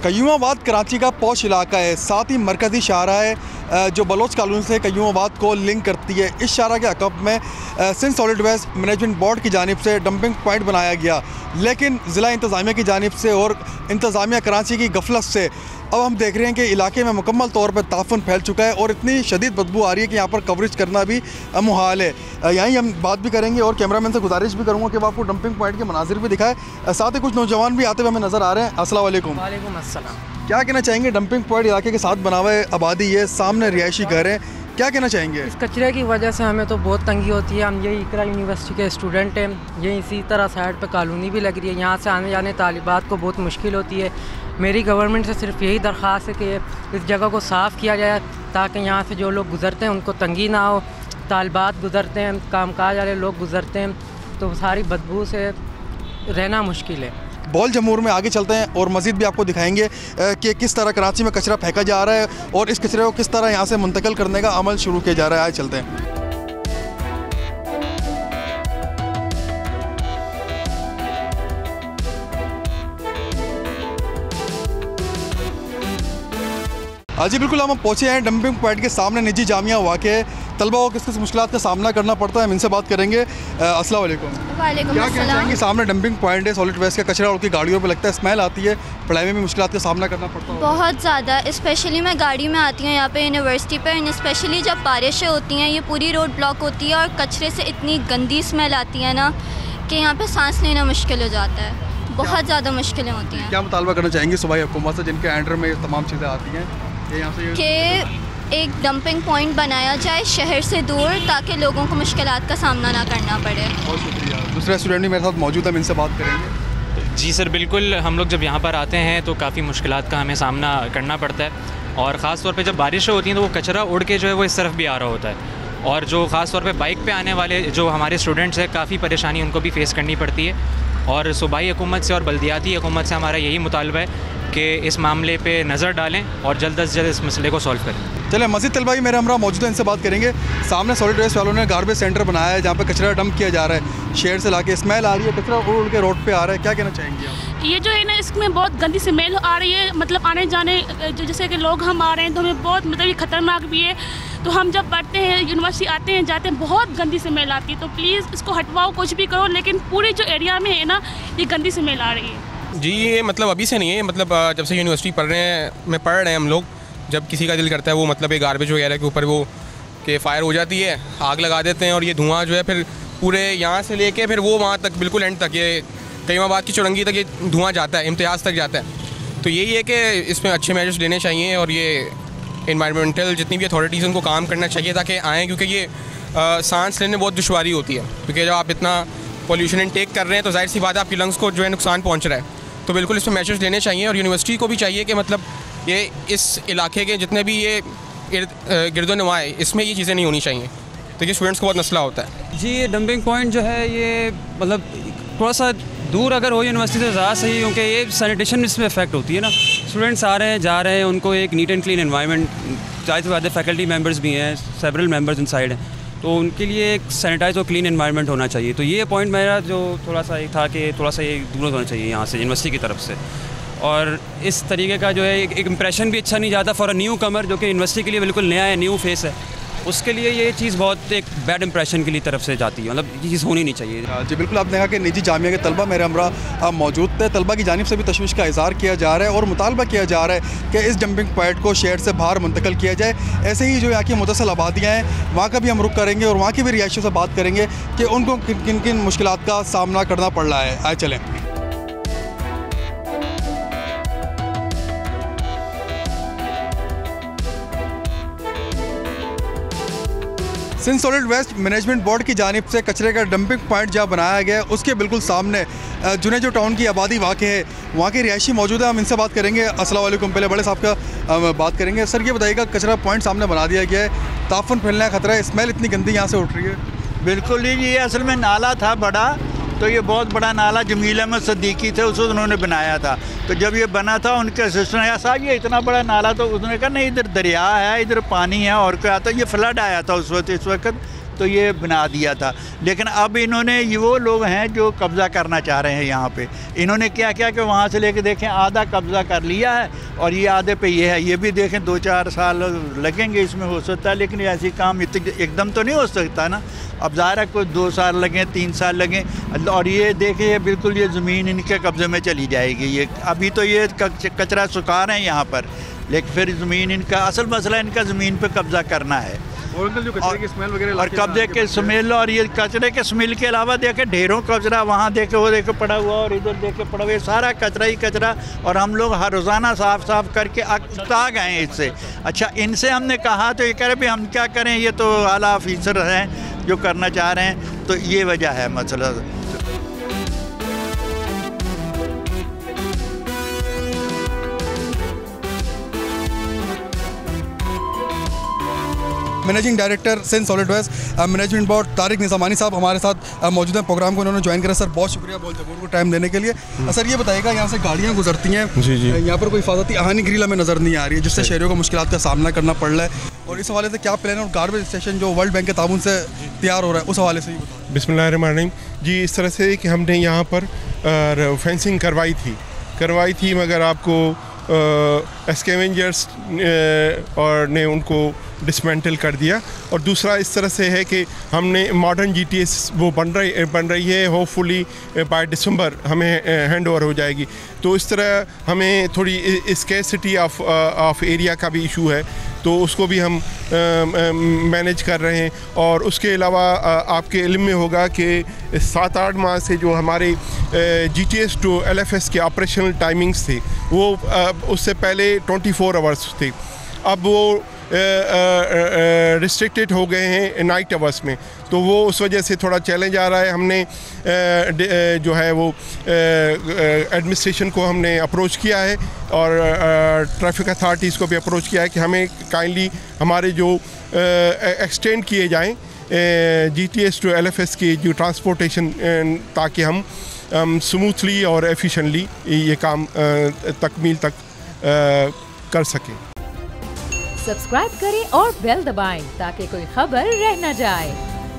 कयूमाबाद कराची का पौश इलाका है, साथ ही मरकज़ी शाहरा है जो बलोच कॉलोनी से कयूमाबाद को लिंक करती है। इस शाहरा के अकब में Sindh solid waste management board की जानिब से डंपिंग पॉइंट बनाया गया, लेकिन ज़िला इंतज़ामिया की जानिब से और इंतज़ामिया कराची की गफलत से अब हम देख रहे हैं कि इलाके में मुकम्मल तौर पर ताफुन फैल चुका है और इतनी शदीद बदबू आ रही है कि यहाँ पर कवरेज करना भी मुहाल है। यहीं हम बात भी करेंगे और कैमरामैन से गुजारिश भी करूँगा कि वो आपको डंपिंग पॉइंट के मनाजिर भी दिखाए। साथ ही कुछ नौजवान भी आते हुए हमें नज़र आ रहे हैं। अस्सलाम वालेकुम। वालेकुम अस्सलाम। क्या कहना चाहेंगे? डंपिंग पॉइंट इलाके के साथ बना हुआ है, आबादी है, सामने रिहायशी घर है, क्या कहना चाहेंगे? इस कचरे की वजह से हमें तो बहुत तंगी होती है। हम यही इकरा यूनिवर्सिटी के स्टूडेंट हैं, यही इसी तरह साइड पे कॉलोनी भी लग रही है, यहाँ से आने जाने तालिबात को बहुत मुश्किल होती है। मेरी गवर्नमेंट से सिर्फ यही दरख्वास्त है कि इस जगह को साफ़ किया जाए ताकि यहाँ से जो लोग गुज़रते हैं उनको तंगी ना हो। तालिबात गुज़रते हैं, कामकाज वाले लोग गुज़रते हैं, तो सारी बदबू से रहना मुश्किल है। बॉल जमूर में आगे चलते हैं और मज़ीद भी आपको दिखाएंगे कि किस तरह कराची में कचरा फेंका जा रहा है और इस कचरे को किस तरह यहाँ से मुंतकिल करने का अमल शुरू किया जा रहा है। आगे चलते हैं। जी बिल्कुल, हम पहुँचे हैं डंपिंग पॉइंट के सामने निजी जामिया वाक़े तलबा को किस किस मुश्किलात का सामना करना पड़ता है, हम इनसे बात करेंगे। अस्सलाम वालेकुम। वालेकुम क्या कहना चाहेंगे? सामने डंपिंग पॉइंट है, सॉलिड वेस्ट का कचरा उनकी गाड़ियों पे लगता है, स्मेल आती है, पढ़ाई में भी मुश्किलात का सामना करना पड़ता है बहुत ज़्यादा। स्पेशली मैं गाड़ी में आती हूँ यहाँ पे यूनिवर्सिटी पे, एंड स्पेशली जब बारिशें होती हैं ये पूरी रोड ब्लॉक होती है और कचरे से इतनी गंदी स्मेल आती है ना कि यहाँ पे सांस लेना मुश्किल हो जाता है, बहुत ज़्यादा मुश्किलें होती हैं। क्या मुतालबा करना चाहेंगे सूबाई हुकूमत से जिनके अंडर में तमाम चीज़ें आती हैं कि एक डंपिंग पॉइंट बनाया जाए शहर से दूर ताकि लोगों को मुश्किलात का सामना ना करना पड़े? बहुत शुक्रिया। दूसरे स्टूडेंट भी मेरे साथ मौजूद है, हम इनसे बात करेंगे। जी सर, बिल्कुल। हम लोग जब यहाँ पर आते हैं तो काफ़ी मुश्किलात का हमें सामना करना पड़ता है और ख़ास तौर पे जब बारिशें होती हैं तो वो कचरा उड़ के जो है वो इस तरफ भी आ रहा होता है और जो ख़ास तौर पे बाइक पे आने वाले जो हमारे स्टूडेंट्स हैं काफ़ी परेशानी उनको भी फ़ेस करनी पड़ती है। और सूबाई हुकूमत से और बल्दियाती हुकूमत से हमारा यही मुतालबा है कि इस मामले पे नज़र डालें और जल्द अज जल्द इस मसले को सॉल्व करें। चले, मज़ीद तलबा भी मेरे हमरा मौजूद है, इनसे बात करेंगे। सामने सॉलिड वेस्ट वालों ने गार्बेज सेंटर बनाया है जहाँ पे कचरा डंप किया जा रहा है, शहर से लाके स्मेल आ रही है, कचरा उड़ के रोड पे आ रहा है, क्या कहना चाहेंगे आप? ये जो है ना इसमें बहुत गंदी स्मेल आ रही है, मतलब आने जाने जैसे कि लोग हम आ रहे हैं तो हमें बहुत मतलब ये ख़तरनाक भी है। तो हम जब पढ़ते हैं यूनिवर्सिटी आते हैं जाते हैं बहुत गंदी स्मेल आती है, तो प्लीज़ इसको हटवाओ, कुछ भी करो, लेकिन पूरी जो एरिया में है ना ये गंदी स्मेल आ रही है। जी ये मतलब अभी से नहीं है, मतलब जब से यूनिवर्सिटी पढ़ रहे हैं हम लोग, जब किसी का दिल करता है वो मतलब ये गार्बेज वगैरह के ऊपर वो के फायर हो जाती है, आग लगा देते हैं और ये धुआं जो है फिर पूरे यहाँ से लेके फिर वो वहाँ तक बिल्कुल एंड तक, ये कईमाबाद की चुरंगी तक ये धुआं जाता है, इम्तियाज़ तक जाता है। तो यही है कि इसमें अच्छे मेजर्स लेने चाहिए और ये इन्वायरमेंटल जितनी भी अथॉरिटीज़ उनको काम करना चाहिए ताकि आएँ, क्योंकि ये सांस लेने में बहुत दुश्वारी होती है, क्योंकि जब आप इतना पॉल्यूशन इनटेक कर रहे हैं तो जाहिर सी बात है आपकी लंग्स को जो है नुकसान पहुँच रहा है। तो बिल्कुल इसमें मेजर्स लेने चाहिए और यूनिवर्सिटी को भी चाहिए कि मतलब ये इस इलाके के जितने भी ये गिरदोनवा है इसमें ये चीज़ें नहीं होनी चाहिए, तो ये स्टूडेंट्स को बहुत मसला होता है। जी ये डंपिंग पॉइंट जो है ये मतलब थोड़ा सा दूर अगर हो यूनिवर्सिटी से ज़्यादा सही, क्योंकि ये सैनिटेशन इसमें इफेक्ट होती है ना। स्टूडेंट्स आ रहे हैं जा रहे हैं, उनको एक नीट एंड क्लीन एनवायरनमेंट चाहिए, ज़्यादा फैकल्टी मेम्बर्स भी हैं, सेवरल मेम्बर्स इन साइड हैं, तो उनके लिए एक सैनिटाइज और क्लीन एनवायरनमेंट होना चाहिए। तो ये पॉइंट मेरा जो थोड़ा सा ये था कि थोड़ा सा ये दूर होना चाहिए यहाँ से यूनिवर्सिटी की तरफ से, और इस तरीके का जो है एक इम्प्रेशन भी अच्छा नहीं जाता फॉर अ न्यू कमर जो कि यूनिवर्सिटी के लिए बिल्कुल नया है, न्यू फेस है, उसके लिए ये चीज़ बहुत एक बैड इंप्रेशन के लिए तरफ से जाती है, मतलब ये चीज़ होनी नहीं चाहिए। जी बिल्कुल, आपने कहा कि निजी जामिया के तलबा मेरे हमरा मौजूद थे, तलबा की जानिब से भी तशवीश का इज़हार किया जा रहा है और मुतालबा किया जा रहा है कि इस डंपिंग पॉइंट को शहर से बाहर मुंतकिल किया जाए। ऐसे ही जो यहाँ की मुतसल आबादियाँ हैं वहाँ का भी हम रुख करेंगे और वहाँ की भी रिहायशियों से बात करेंगे कि उनको किन किन मुश्किलात का सामना करना पड़ रहा है। आए चलें। Sindh solid waste management board की जानिब से कचरे का डंपिंग पॉइंट जहाँ बनाया गया है उसके बिल्कुल सामने जुनेजो टाउन की आबादी वाक़ है, वहाँ के रिहायशी मौजूद है, हम इनसे बात करेंगे। अस्सलाम वालेकुम। पहले बड़े साहब का बात करेंगे। सर ये बताइएगा, कचरा पॉइंट सामने बना दिया गया है, ताफुन फैलने का खतरा है, स्मेल इतनी गंदी यहाँ से उठ रही है? बिल्कुल ही, ये असल में नाला था बड़ा, तो ये बहुत बड़ा नाला जमील अहमद सद्दीकी थे, उस वक्त उन्होंने बनाया था। तो जब ये बना था उनके असिस्टेंट या साहब ये इतना बड़ा नाला, तो उन्होंने कहा नहीं इधर दरिया है, इधर पानी है और क्या आता, ये फ्लड आया था उस वक्त, इस वक्त तो ये बना दिया था। लेकिन अब इन्होंने, ये वो लोग हैं जो कब्ज़ा करना चाह रहे हैं यहाँ पे। इन्होंने क्या किया कि वहाँ से लेके देखें आधा कब्ज़ा कर लिया है और ये आधे पे ये है। ये भी देखें 2-4 साल लगेंगे इसमें, हो सकता है, लेकिन ऐसी काम एकदम तो नहीं हो सकता ना। अब ज़ाहिर है कोई 2 साल लगें, 3 साल लगें। और ये देखिए बिल्कुल ये ज़मीन इनके कब्ज़े में चली जाएगी। ये अभी तो ये कचरा सुखा रहे हैं यहाँ पर, लेकिन फिर ज़मीन इनका, असल मसला इनका ज़मीन पे कब्ज़ा करना है। और जो कचरे की स्मेल वगैरह और कब्जे के स्मेल, और ये कचरे के स्मेल के अलावा देखे ढेरों कचरा, वहाँ देखे वो देखे पड़ा हुआ और इधर देखे पड़ा हुआ, सारा कचरा ही कचरा। और हम लोग हर रोज़ाना साफ़ करके अकता गए हैं इससे। अच्छा, इनसे हमने कहा तो ये कह रहे भाई हम क्या करें, ये तो आला ऑफिसर हैं जो करना चाह रहे हैं, तो ये वजह है मसला। Managing director Sindh solid waste management board Tariq Nizamani sahab हमारे साथ मौजूद हैं। प्रोग्राम को उन्होंने ज्वाइन करा। सर बहुत शुक्रिया बोल को टाइम देने के लिए। सर ये बताइएगा, यहाँ से गाड़ियाँ गुजरती हैं, जी जी, यहाँ पर कोई हिफाजती हानि ग्रिल हमें नज़र नहीं आ रही है, जिससे शहरियों को मुश्किलात का सामना करना पड़ रहा है। और इस हवाले से क्या प्लान है, और गार्बेज स्टेशन जो वर्ल्ड बैंक के ताउन से तैयार हो रहा है, उस हवाले से ही बताइए। बिस्मिल्लाहिर्रहमानिर्रहीम जी। इस तरह से कि हमने यहाँ पर फेंसिंग करवाई थी, मगर आपको स्कैवेंजर्स और ने उनको डिसमेंटल कर दिया। और दूसरा इस तरह से है कि हमने मॉडर्न GTS वो बन रही है, होपफुली बाय दिसंबर हमें हैंड ओवर हो जाएगी। तो इस तरह हमें थोड़ी स्कैर्सिटी ऑफ एरिया का भी इशू है, तो उसको भी हम मैनेज कर रहे हैं। और उसके अलावा आपके इल्म में होगा कि 7-8 माह से जो हमारे GTS टू LFS के ऑपरेशनल टाइमिंग्स थे, वो उससे पहले 24 आवर्स थे, अब वो रिस्ट्रिक्टेड हो गए हैं नाइट आवर्स में। तो वो उस वजह से थोड़ा चैलेंज आ रहा है। हमने जो है वो एडमिनिस्ट्रेशन को हमने अप्रोच किया है और ट्रैफिक अथॉरिटीज़ को भी अप्रोच किया है कि हमें काइंडली हमारे जो एक्सटेंड किए जाएं GTS टू LFS की जो ट्रांसपोर्टेशन, ताकि हम स्मूथली और एफिशिएंटली ये काम तकमील तक कर सकें। सब्सक्राइब करें और बेल दबाएं ताकि कोई खबर रह न जाए।